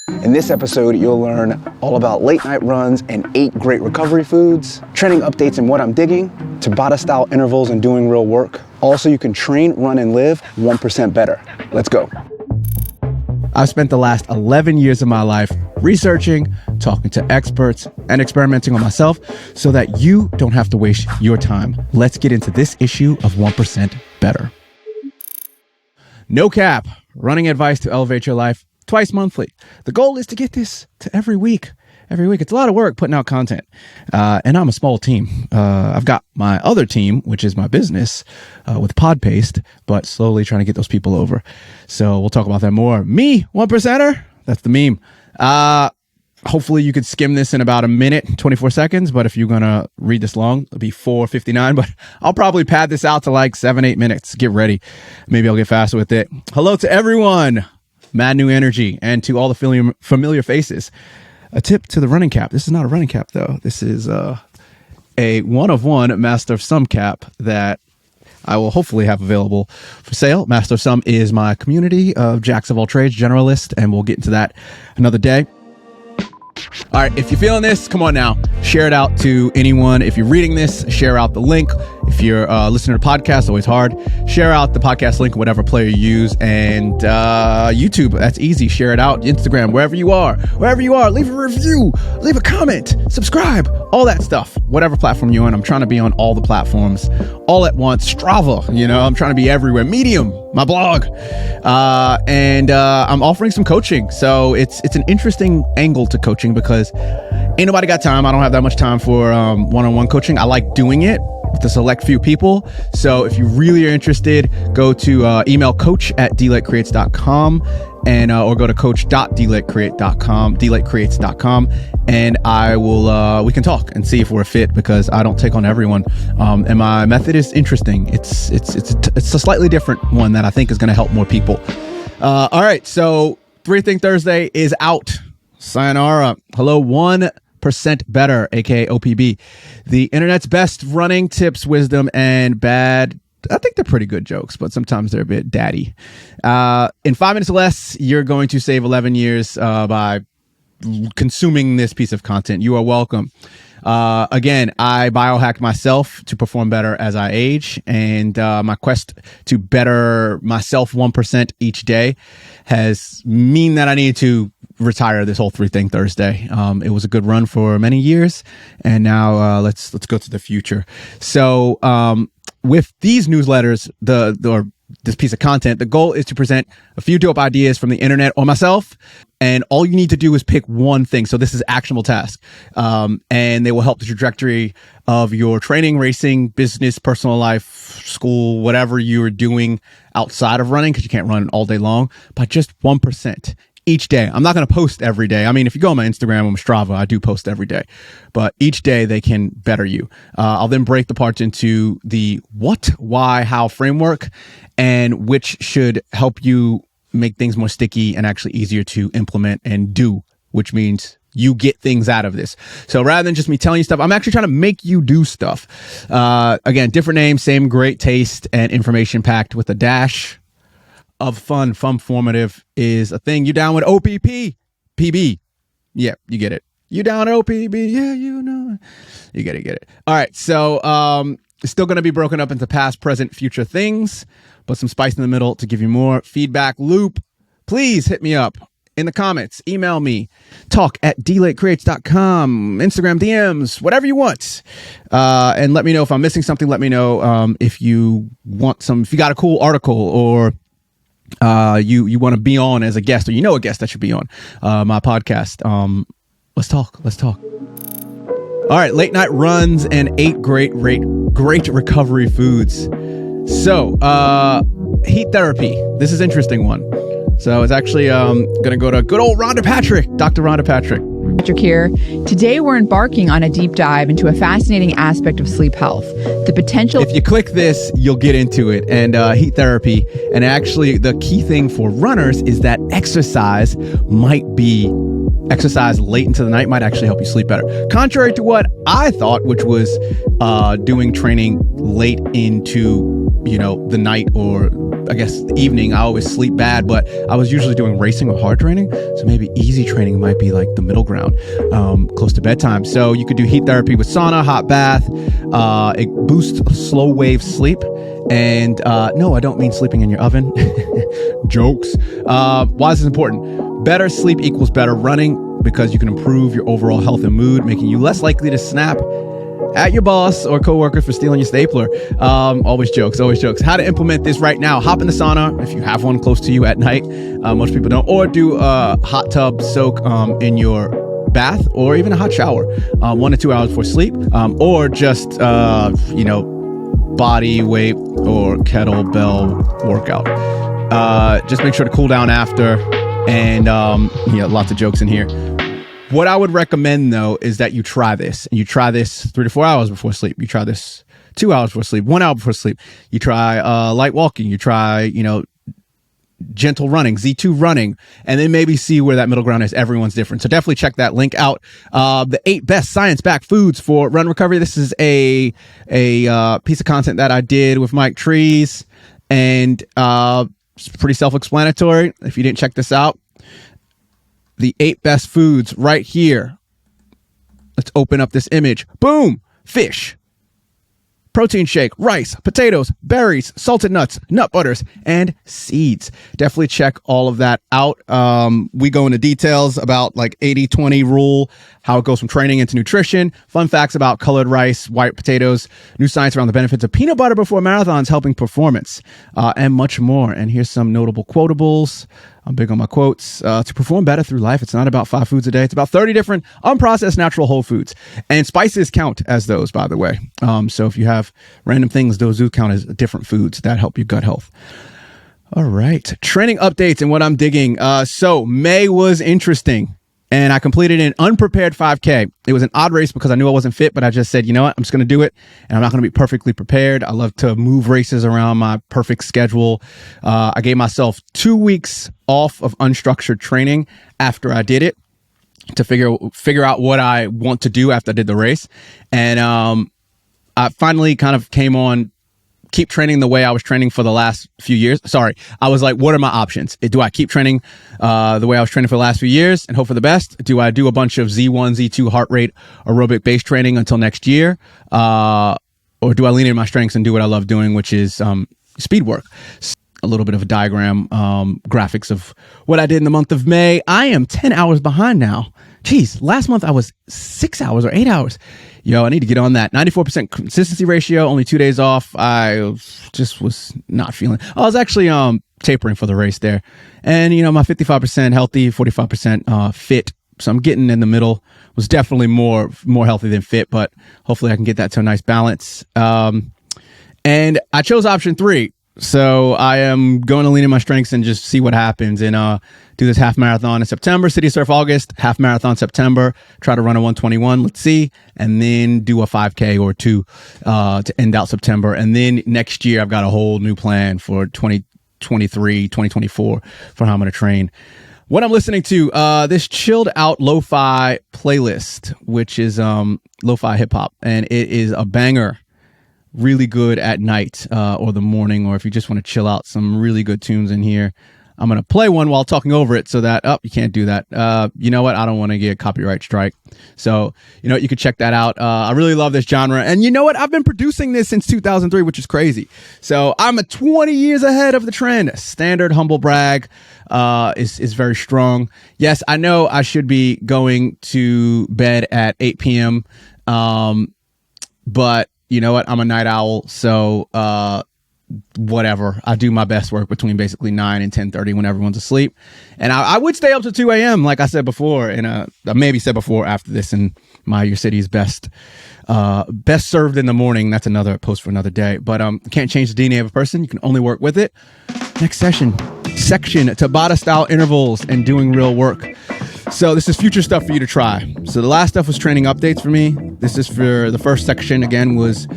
In this episode, you'll learn all about late night runs and 8 great recovery foods, training updates and what I'm digging, Tabata-style intervals and doing real work. Also, you can train, run, and live 1% better. Let's go. I've spent the last 11 years of my life researching, talking to experts, and experimenting on myself so that you don't have to waste your time. Let's get into this issue of 1% better. No cap, running advice to elevate your life twice monthly. The goal is to get this to every week. It's a lot of work putting out content. And I'm a small team. I've got my other team, which is my business with Podpaste, but slowly trying to get those people over. So we'll talk about that more. Me, 1%er. That's the meme. Hopefully you could skim this in about a minute, 24 seconds. But if you're going to read this long, it'll be 4:59. But I'll probably pad this out to like 7-8 minutes. Get ready. Maybe I'll get faster with it. Hello to everyone. Mad new energy. And to all the familiar faces. A tip to the running cap. This is not a running cap, though. This is a one-of-one Master of Some cap that I will hopefully have available for sale. Master of Some is my community of jacks of all trades, generalist, and we'll get into that another day. All right, if you're feeling this, come on now. Share it out to anyone. If you're reading this, share out the link. If you're listening to podcasts, always hard. Share out the podcast link, whatever player you use. And YouTube, that's easy. Share it out. Instagram, wherever you are, leave a review, leave a comment, subscribe, all that stuff. Whatever platform you're on, I'm trying to be on all the platforms all at once. Strava, I'm trying to be everywhere. Medium, my blog. And I'm offering some coaching. So it's an interesting angle to coaching because ain't nobody got time. I don't have that much time for one-on-one coaching. I like doing it with a select few people. So if you really are interested, go to email coach@dlightcreates.com and or go to coach.dlightcreates.com, and I will we can talk and see if we're a fit because I don't take on everyone. And my method is interesting. It's a slightly different one that I think is going to help more people. All right, so 3 Thing Thursday is out. Sayonara. Hello, 1% better, aka OPB. The internet's best running tips, wisdom, and bad. I think they're pretty good jokes, but sometimes they're a bit daddy. In 5 minutes or less, you're going to save 11 years by consuming this piece of content. You are welcome. Again, I biohacked myself to perform better as I age, and my quest to better myself 1% each day has mean that I need to retire this whole 3 Thing Thursday. It was a good run for many years, and now let's go to the future. So with these newsletters, or this piece of content, the goal is to present a few dope ideas from the internet or myself, and all you need to do is pick one thing. So this is actionable task, and they will help the trajectory of your training, racing, business, personal life, school, whatever you're doing outside of running, because you can't run all day long, by just 1%. Each day. I'm not going to post every day. I mean, if you go on my Instagram or my Strava, I do post every day. But each day they can better you. I'll then break the parts into the what, why, how framework, and which should help you make things more sticky and actually easier to implement and do, which means you get things out of this. So rather than just me telling you stuff, I'm actually trying to make you do stuff. Again, different name, same great taste and information packed with a dash of fun. Formative is a thing. You down with OPP? PB. Yeah, you get it. You down at OPB? Yeah, you know. You get it. All right. So it's still going to be broken up into past, present, future things, but some spice in the middle to give you more feedback loop. Please hit me up in the comments. Email me. talk@dlightcreates.com. Instagram DMs. Whatever you want. And let me know if I'm missing something. Let me know if you want if you got a cool article or you want to be on as a guest, or a guest that should be on my podcast. Let's talk. All right, late night runs and 8 great recovery foods. So heat therapy. This is an interesting one. So it's actually going to go to good old Rhonda Patrick, Dr. Rhonda Patrick. Patrick here. Today we're embarking on a deep dive into a fascinating aspect of sleep health, the potential. If you click this, you'll get into it. And heat therapy. And actually the key thing for runners is that exercise late into the night might actually help you sleep better. Contrary to what I thought, which was doing training late into, the night or I guess, evening, I always sleep bad, but I was usually doing racing or hard training. So maybe easy training might be like the middle ground, close to bedtime. So you could do heat therapy with sauna, hot bath. It boosts slow wave sleep. And no, I don't mean sleeping in your oven. Jokes. Why is this important? Better sleep equals better running, because you can improve your overall health and mood, making you less likely to snap at your boss or coworker for stealing your stapler. Always jokes. How to implement this right now: hop in the sauna if you have one close to you at night. Most people don't. Or do a hot tub soak in your bath, or even a hot shower 1 to 2 hours before sleep, or just body weight or kettlebell workout. Just make sure to cool down after. And lots of jokes in here. What I would recommend, though, is that you try this. And you try this 3 to 4 hours before sleep. You try this 2 hours before sleep, 1 hour before sleep. You try light walking. You try, gentle running, Z2 running, and then maybe see where that middle ground is. Everyone's different. So definitely check that link out. The 8 best science-backed foods for run recovery. This is a piece of content that I did with Mike Trees, and it's pretty self-explanatory. If you didn't check this out, the 8 best foods right here. Let's open up this image. Boom! Fish, protein shake, rice, potatoes, berries, salted nuts, nut butters, and seeds. Definitely check all of that out. We go into details about like 80-20 rule, how it goes from training into nutrition, fun facts about colored rice, white potatoes, new science around the benefits of peanut butter before marathons helping performance, and much more. And here's some notable quotables. I'm big on my quotes. To perform better through life, it's not about 5 foods a day. It's about 30 different unprocessed natural whole foods. And spices count as those, by the way. So if you have random things, those do count as different foods that help your gut health. All right. Training updates and what I'm digging. So May was interesting. And I completed an unprepared 5K. It was an odd race because I knew I wasn't fit, but I just said, you know what, I'm just going to do it. And I'm not going to be perfectly prepared. I love to move races around my perfect schedule. I gave myself 2 weeks off of unstructured training after I did it to figure out what I want to do after I did the race. And I finally kind of came on keep training the way I was training for the last few years. Sorry. I was like, what are my options? Do I keep training the way I was training for the last few years and hope for the best? Do I do a bunch of Z1, Z2 heart rate aerobic base training until next year? Or do I lean into my strengths and do what I love doing, which is speed work? A little bit of a diagram, graphics of what I did in the month of May. I am 10 hours behind now. Geez, last month I was 6 hours or 8 hours. Yo, I need to get on that. 94% consistency ratio, only 2 days off. I just was not feeling. I was actually tapering for the race there. And, my 55% healthy, 45% fit. So I'm getting in the middle. Was definitely more healthy than fit, but hopefully I can get that to a nice balance. And I chose option 3. So I am going to lean in my strengths and just see what happens and do this half marathon in September, City Surf August, half marathon September, try to run a 121, let's see, and then do a 5K or 2 to end out September. And then next year, I've got a whole new plan for 2023, 2024 for how I'm going to train. What I'm listening to, this chilled out lo-fi playlist, which is lo-fi hip hop, and it is a banger. Really good at night or the morning, or if you just want to chill out, some really good tunes in here. I'm going to play one while talking over it so that, you can't do that. You know what? I don't want to get a copyright strike. So, you could check that out. I really love this genre. And you know what? I've been producing this since 2003, which is crazy. So I'm 20 years ahead of the trend. Standard humble brag is very strong. Yes, I know I should be going to bed at 8 p.m. But you know what? I'm a night owl, so whatever. I do my best work between basically 9 and 10:30 when everyone's asleep. And I would stay up to 2 a.m., like I said before, and I maybe said before after this in my Your City's best served in the morning. That's another post for another day. But can't change the DNA of a person. You can only work with it. Next section, Tabata-style intervals and doing real work. So this is future stuff for you to try. So the last stuff was training updates for me. This is for the first section, again, was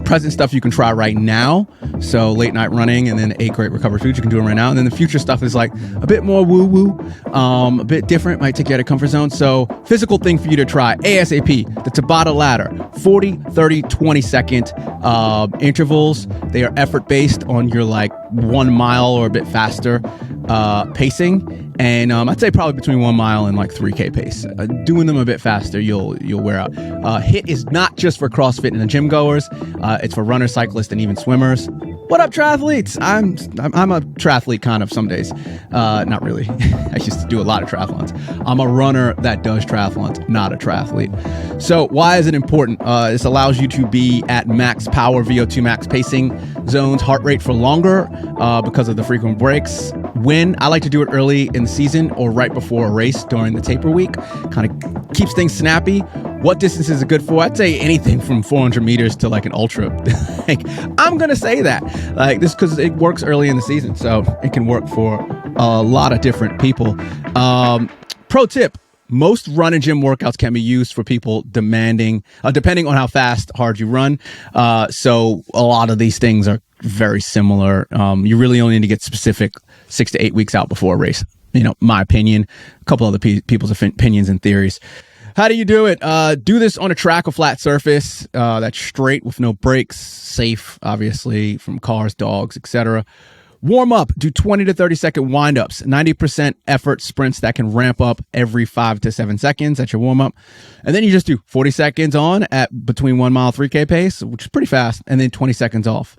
present stuff you can try right now. So late night running and then 8 great recovery foods. You can do them right now. And then the future stuff is like a bit more woo-woo, a bit different, might take you out of comfort zone. So physical thing for you to try, ASAP, the Tabata ladder, 40, 30, 20-second intervals. They are effort-based on your like 1 mile or a bit faster pacing. And I'd say probably between 1 mile and like 3K pace. Doing them a bit faster, you'll wear out. HIIT is not just for CrossFit and the gym goers. It's for runners, cyclists, and even swimmers. What up, triathletes? I'm a triathlete kind of some days. Not really. I used to do a lot of triathlons. I'm a runner that does triathlons, not a triathlete. So why is it important? This allows you to be at max power, VO2 max pacing zones, heart rate for longer because of the frequent breaks. When I like to do it early in the season or right before a race during the taper week, kind of keeps things snappy. What distance is it good for? I'd say anything from 400 meters to like an ultra. Like, I'm going to say that like this because it works early in the season. So it can work for a lot of different people. Pro tip. Most run and gym workouts can be used for people depending on how hard you run. So a lot of these things are very similar. You really only need to get specific 6 to 8 weeks out before a race. You know, my opinion, a couple other people's opinions and theories. How do you do it? Do this on a track or flat surface that's straight with no breaks, safe, obviously, from cars, dogs, etc. Warm up, do 20 to 30 second windups, 90% effort sprints that can ramp up every 5 to 7 seconds. That's your warm up. And then you just do 40 seconds on at between 1 mile, 3K pace, which is pretty fast, and then 20 seconds off.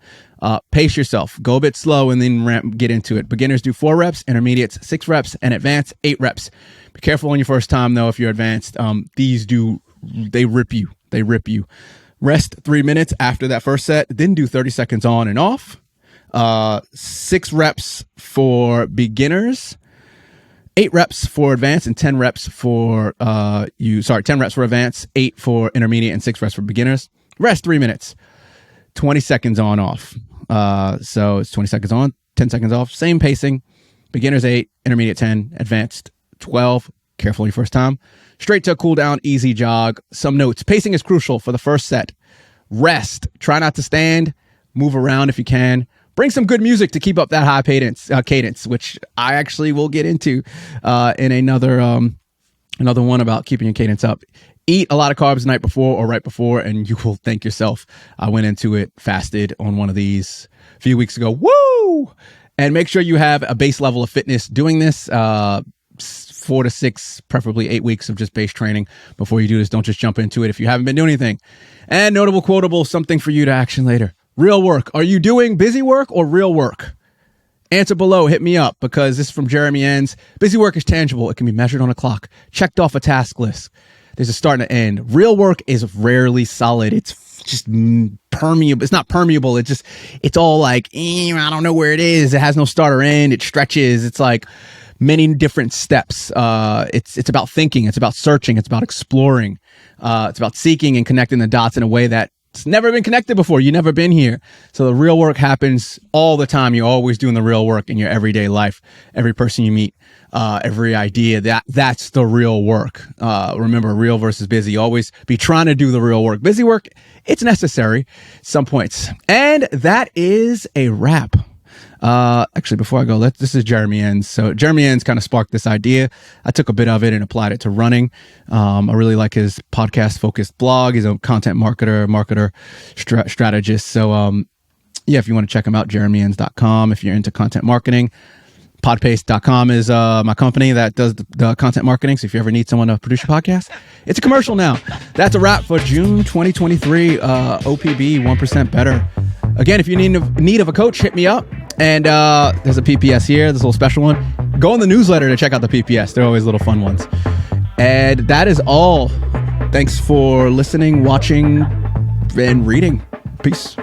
Pace yourself, go a bit slow and then get into it. Beginners do 4 reps, intermediates 6 reps, and advanced 8 reps. Be careful on your first time though if you're advanced. They rip you. Rest 3 minutes after that first set, then do 30 seconds on and off. 6 reps for beginners, 8 reps for advanced, and 10 reps for 10 reps for advanced, 8 for intermediate, and 6 reps for beginners. Rest 3 minutes, 20 seconds on off. So it's 20 seconds on, 10 seconds off, same pacing. Beginners 8, intermediate 10, advanced 12. Careful your first time. Straight to a cool down, easy jog. Some notes. Pacing is crucial for the first set. Rest. Try not to stand. Move around if you can. Bring some good music to keep up that high cadence, which I actually will get into in another one about keeping your cadence up. Eat a lot of carbs the night before or right before, and you will thank yourself. I went into it, fasted on one of these a few weeks ago. Woo! And make sure you have a base level of fitness doing this. 4 to 6, preferably 8 weeks of just base training before you do this. Don't just jump into it if you haven't been doing anything. And notable, quotable, something for you to action later. Real work. Are you doing busy work or real work? Answer below. Hit me up because this is from Jeremy Enns. Busy work is tangible. It can be measured on a clock, checked off a task list. There's a start and an end. Real work is rarely solid. It's just permeable. It's not permeable. It's all like, I don't know where it is. It has no start or end. It stretches. It's like many different steps. It's about thinking. It's about searching. It's about exploring. It's about seeking and connecting the dots in a way that it's never been connected before. You've never been here. So the real work happens all the time. You're always doing the real work in your everyday life. Every person you meet, every idea, that's the real work. Remember, real versus busy. Always be trying to do the real work. Busy work, it's necessary at some points. And that is a wrap. Actually, before I go, this is Jeremy Enns. So Jeremy Enns kind of sparked this idea. I took a bit of it and applied it to running. I really like his podcast focused blog. He's a content marketer, strategist. So, if you want to check him out, jeremyenns.com. If you're into content marketing, podpaste.com is my company that does the content marketing. So if you ever need someone to produce your podcast, it's a commercial now. That's a wrap for June 2023. OPB 1% better. Again, if you need of a coach, hit me up. And there's a PPS here, this little special one. Go in the newsletter to check out the PPS. They're always little fun ones. And that is all. Thanks for listening, watching, and reading. Peace.